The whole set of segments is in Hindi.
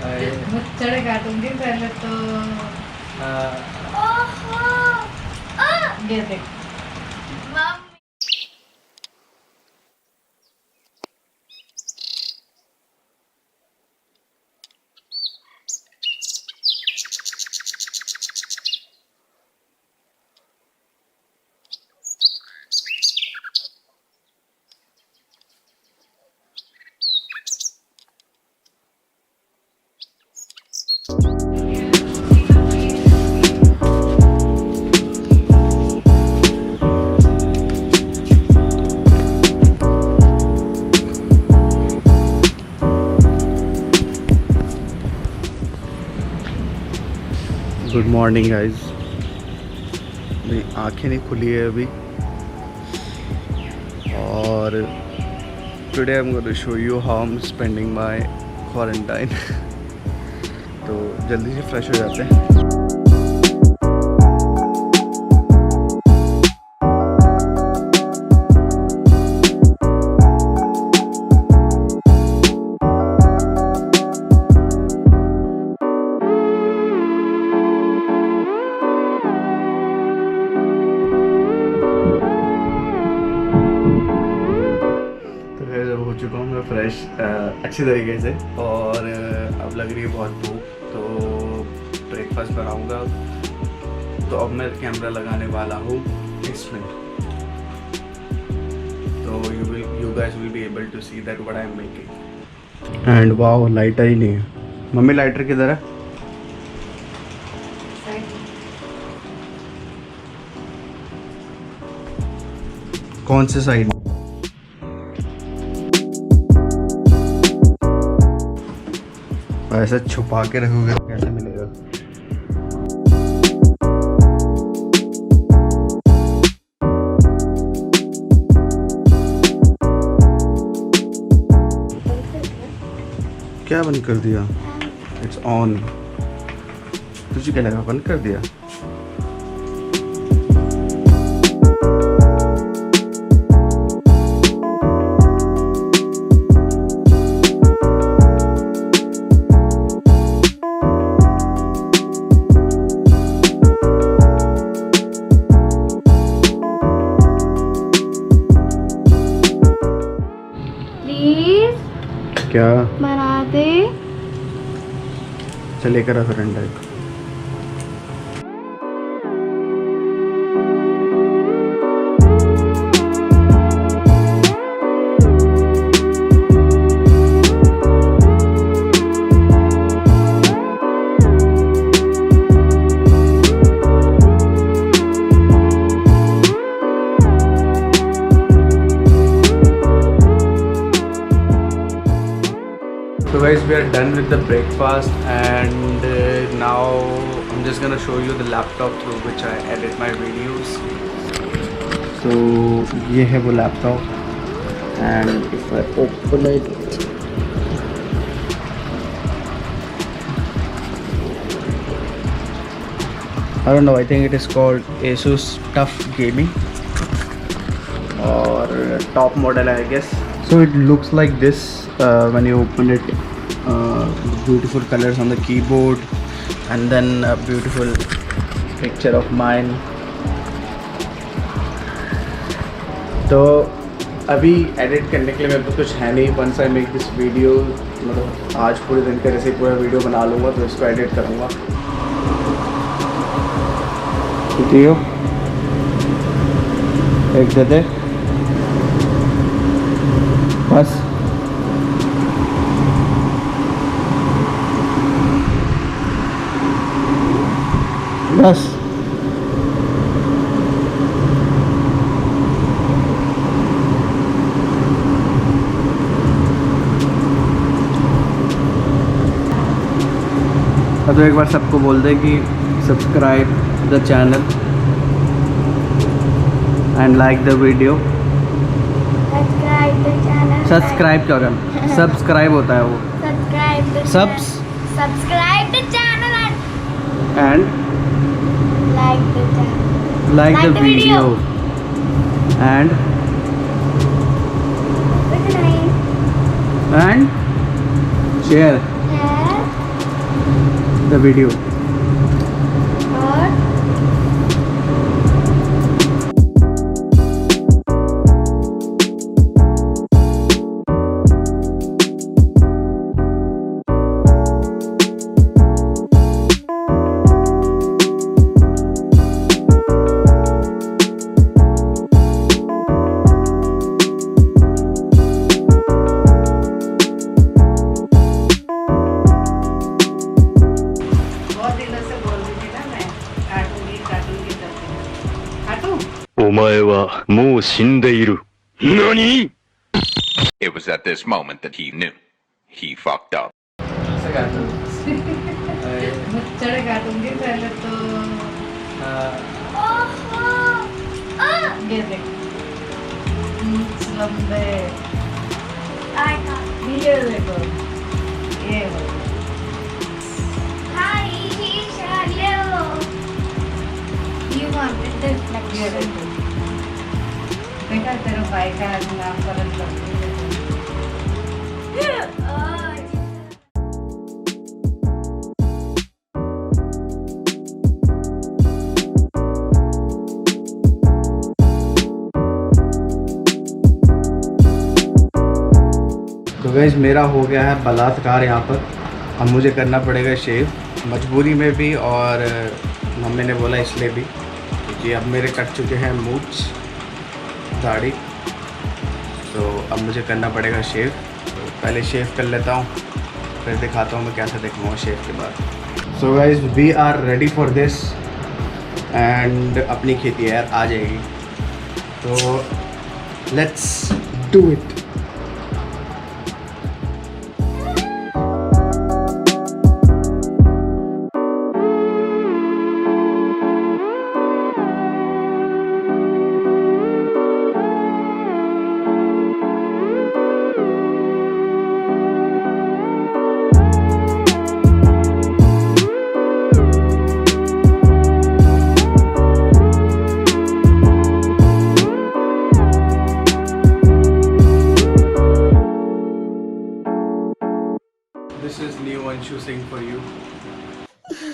मुझे काटूंगी पहले तो। ये देख गुड मॉर्निंग गाइज। मेरी आँखें नहीं खुली है अभी और today I am going to show you how I am spending my quarantine. तो जल्दी से फ्रेश हो जाते हैं। हो चुका हूँ मैं फ्रेश अच्छी तरीके से और अब लग रही है बहुत भूख, तो ब्रेकफास्ट बनाऊँगा। तो अब मैं कैमरा लगाने वाला हूँ इसमें, तो you guys will be able to see that what I am making। And wow, lighter ही नहीं है। मम्मी लाइटर किधर है? कौन से साइड? ऐसा छुपा के रखोगे तो कैसे मिलेगा? क्या बंद कर दिया? It's on. तुझे क्या लगा बंद कर दिया? क्या बना दे? चल लेकर आ फिर अंडा। So guys, we are done with the breakfast and now I'm just gonna show you the laptop through which I edit my videos. So ये है वो laptop and if I open it, I don't know, I think it is called Asus Tough Gaming or top model I guess. So it looks like this when you open it. Beautiful colors on the keyboard and then a beautiful picture of mine. तो अभी एडिट करने के लिए मेरे पास कुछ है नहीं। once I make this video, मतलब आज पूरे दिन का ऐसे पूरा वीडियो बना लूँगा तो इसको एडिट करूँगा। ठीक हो? एक दे दे बस। बस अब तो एक बार सबको बोल दे कि subscribe the channel and like the video. Subscribe क्या होगा? सब्सक्राइब होता है वो। Subscribe the channel and like the video and share the video. और बहुत दिनों से बोल रही थी ना मैं काटूंगी काटूंगी करती काटूं お前はもう死んでいる。何 It was at this moment that he knew. He fucked up. ऐसे काटो। मुच्चड़ काटूंगी पहले तो ये देख मूंछ लंबे आएगा ये देखो ये hi hello you wanted the ये रिफ्लेक्शन देखो देखा तेरा भाई का नाम करत करती तो गाइस मेरा हो गया है बलात्कार यहाँ पर। अब मुझे करना पड़ेगा शेव, मजबूरी में भी और मम्मी ने बोला इसलिए भी, क्योंकि अब मेरे कट चुके हैं मूंछ दाढ़ी। तो अब मुझे करना पड़ेगा शेव। तो पहले शेव कर लेता हूँ, फिर दिखाता हूँ मैं कैसा दिखूँगा शेव के बाद। So guys we are ready for this and अपनी खेती यार आ जाएगी, तो let's do it. This is new Anshu Singh for you.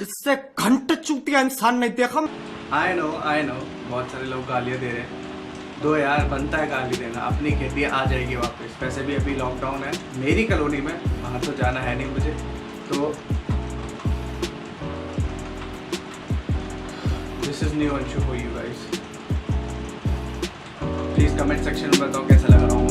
इससे घंटे चूतिया इंसान नहीं देखा। I know, बहुत सारे लोग गालियाँ दे रहे हैं। दो यार, बनता है गाली देना। अपनी खेती आ जाएगी वापस। वैसे भी अभी लॉकडाउन है मेरी कॉलोनी में, वहाँ तो जाना है नहीं मुझे। तो this is new Anshu for you guys. Please comment section में बताओ कैसा लग रहा हूँ।